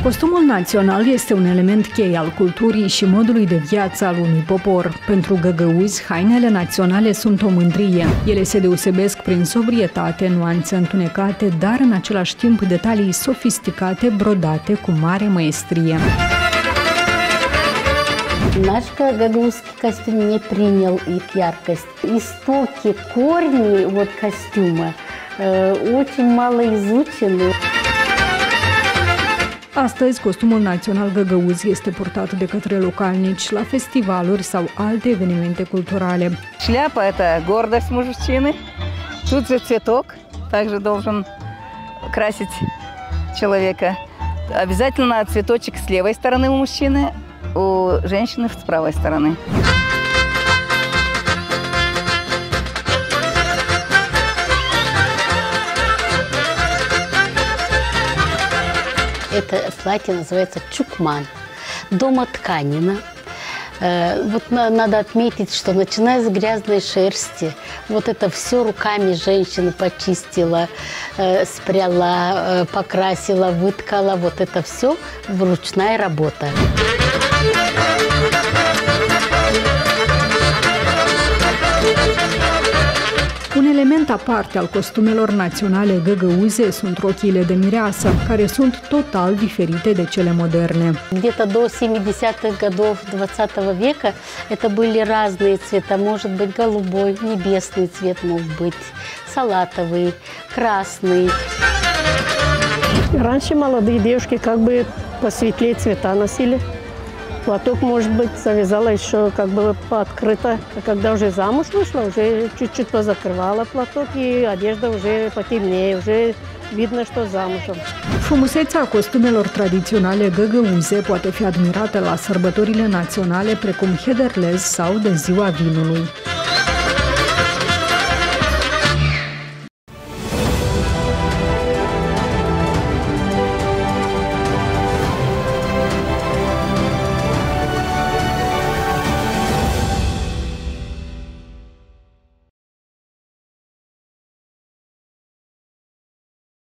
Costumul național este un element cheie al culturii și modului de viață al unui popor. Pentru găgăuzi, hainele naționale sunt o mândrie. Ele se deosebesc prin sobrietate, nuanțe întunecate, dar în același timp detalii sofisticate, brodate cu mare maestrie. Наш гагаузский костюм не принял их яркость. Истоки, корни костюма очень мало изучены. Astăzi, costumul național găgăuz este purtat de către localnici la festivaluri sau alte evenimente culturale. Шляпа – это гордость мужчины. Тут же цветок также должен красить человека. Обязательно цветочек с левой стороны у мужчины, у женщины с правой стороны. Это платье называется чукман, домотканина. Надо отметить, что начиная с грязной шерсти, это все руками женщина почистила, спряла, покрасила, выткала. Это все ручная работа. Un element aparte al costumelor naționale găgăuze sunt rochiile de mireasă, care sunt total diferite de cele moderne. Где-то до 70-х годов 20 века это были разные цвета. Может быть голубой, небесный цвет мог быть, салатовый, красный. Раньше молодые девушки посветлее цвета носили. Платок, может быть, завязала еще пооткрыто. А когда уже замуж вышла, уже чуть-чуть позакрывала платок, и одежда уже потемнее, уже видно, что замужем. Frumusețea costumelor tradiționale găgăuze poate fi admirată la sărbătorile naționale precum Hederlez sau de Ziua Vinului.